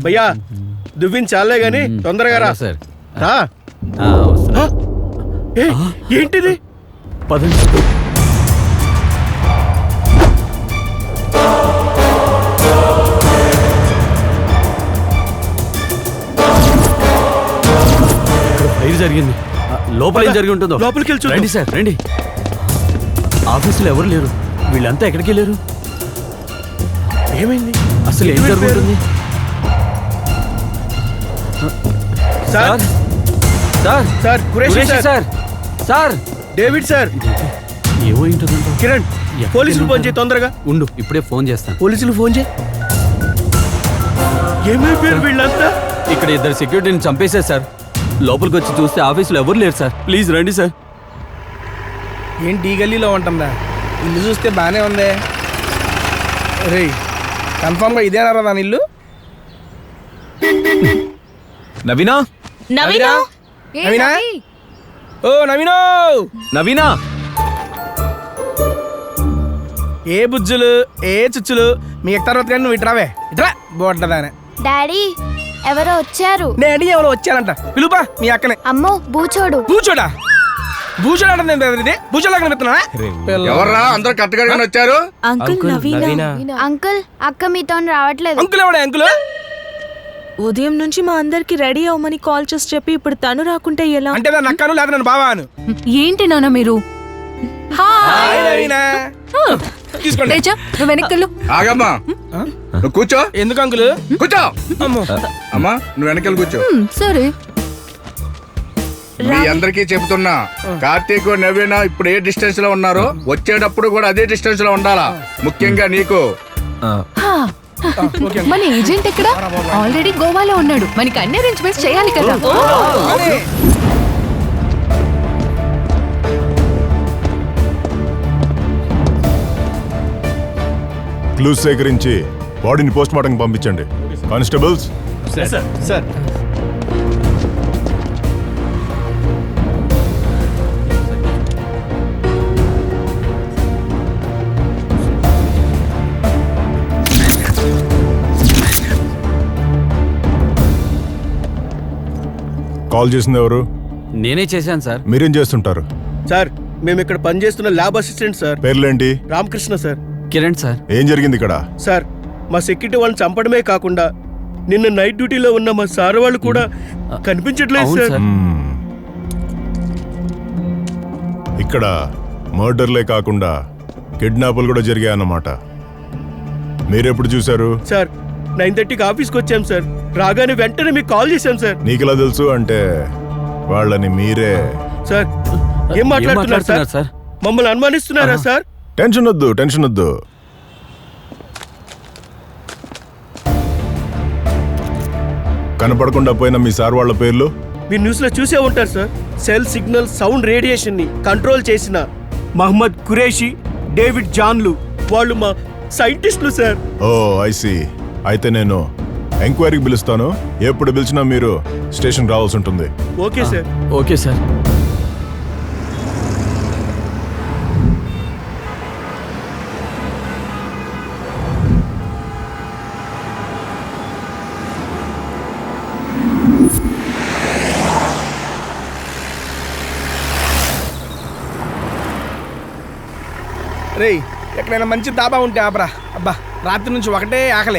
భయ్యా దువ్విని చాలే గాని తొందరగా రా సార్. రా. ఏయ్, ఏంటిది? పదండి. ఫైర్ జరిగింది. లోపల ఏం జరిగి ఉంటుందో లోపలికి వెళ్ళి రండి సార్, రండి. ఆఫీసులో ఎవరు లేరు. వీళ్ళంతా ఎక్కడికి వెళ్ళారు? ఏమైంది? అసలు ఏం జరుగుతుంది? Sir sir sir Qureshi sir, sir David sir. ఏమో ఏంటంటే కిరణ్ పోలీసులు ఫోన్ చేయి తొందరగా. ఉండు, ఇప్పుడే ఫోన్ చేస్తాను. పోలీసులు ఫోన్ చేయి. ఏమైపోయారు వీళ్ళంతా? ఇక్కడ ఇద్దరు సెక్యూరిటీని చంపేశారు సార్. లోపలికి వచ్చి చూస్తే ఆఫీసులో ఎవరు లేరు సార్. ప్లీజ్ రండి సార్. ఏంటి ఈ గల్లీలో ఉంటుందా? ఇల్లు చూస్తే బాగానే ఉంది. రే కన్ఫామ్గా ఇదేనారా దాని ఇల్లు? నవీనా, నవీనా? నవీనా? ఓ నవీనో! నవీనా! ఏ బుజ్జులు ఏ చుచ్చులు మీ తర్వాత కానీ నువ్వు ఇట్రావే. ఇట్రా బోడ్డదానే. డాడీ ఎవరో వచ్చారు. నేను ఎవరో వచ్చానంట. పిలుపా మీ అక్కనే. అమ్మో బూచోడు. బూచోడా? బూచోడా అంటే బూచోలా కనిపిస్తున్నా? ఎవర్రా అందరూ కట్టగానే వచ్చారు? అంకుల్ నవీనా. అంకుల్ అక్క మీతో రావట్లేదు. అంకుల్ ఎవడా అంకుల్? ఉదయం నుంచి మా అందరికి రెడీ అవ్వమని కాల్ చేసి చెప్పి ఇప్పుడు తను రాకుంటే ఎలా? అంటే నన్ను అక్కను లేదా నన్ను బావాను. ఏంటి నాన్న మీరు? హాయ్ నవీనా. తీసుకోండి. నువ్వు వెనక్కెళ్ళు. ఆగమ్మా, నువ్వు కూర్చో. ఎందుకు అంకుల్? కూర్చో. అమ్మో. అమ్మా నువ్వు వెనకాల కూర్చో. సరే. మీ అందరికీ చెబుతున్నా, కార్తీక్ నవీనా ఇప్పుడు ఏ డిస్టెన్స్ లో ఉన్నారో వచ్చేటప్పుడు కూడా అదే డిస్టెన్స్ లో ఉండాలా. ముఖ్యంగా నీకు. మన ఏజెంట్ ఎక్కడ? ఆల్రెడీ గోవాలో ఉన్నాడు. మనకి అన్ని అరేంజ్మెంట్స్ చేయాలి కదా. క్లూస్ సేకరించి బాడీని పోస్ట్ మార్టం పంపించండి. కానిస్టేబుల్స్. సార్ కాల్ చేసింది ఎవరు? నేనే చేశాను సార్. మీరేం చేస్తుంటారు? సార్ మేము ఇక్కడ పనిచేస్తున్న ల్యాబ్ అసిస్టెంట్ సార్. పేర్లేంటి? రామకృష్ణ సార్. కిరణ్ సార్. ఏం జరిగింది ఇక్కడ? సార్ మా సెక్యూరిటీ వాళ్ళని చంపడమే కాకుండా నిన్న నైట్ డ్యూటీలో ఉన్న మా సార్ వాళ్ళు కూడా కనిపించట్లేదు అవును సార్. సార్. ఇక్కడ మర్డర్లే కాకుండా కిడ్నాపులు కూడా జరిగాయన్నమాట. మీరెప్పుడు చూశారు? సార్ 9:30కి ఆఫీస్కి వచ్చాం సార్. రాగానే వెంటనే మీకు కాల్ చేశాం సార్. నీకెలా తెలుసు? అంటే వాళ్ళని మీరే. సార్ ఏం మాట్లాడుతున్నారు సార్? మమ్మల్ని అనుమానిస్తున్నారా సార్? టెన్షన్ వద్దు, టెన్షన్ వద్దు. కనపడకుండా పోయిన మీ సార్ వాళ్ళ పేర్లు మీరు న్యూస్ లో చూసే ఉంటారు sir. Cell signal sound radiation ని కంట్రోల్ చేసిన మహమ్మద్ ఖురేషీ, డేవిడ్ జాన్లు వాళ్ళు మా సైంటిస్టులు సార్. ఓ ఐసి. అయితే నేను ఎంక్వైరీకి పిలుస్తాను. ఎప్పుడు పిలిచినా మీరు స్టేషన్ రావాల్సి ఉంటుంది. Okay sir. Okay sir. రేయ్ ఎక్కడైనా మంచి దాబా ఉంటే ఆపరా. అబ్బా రాత్రి నుంచి ఒకటే ఆకలి.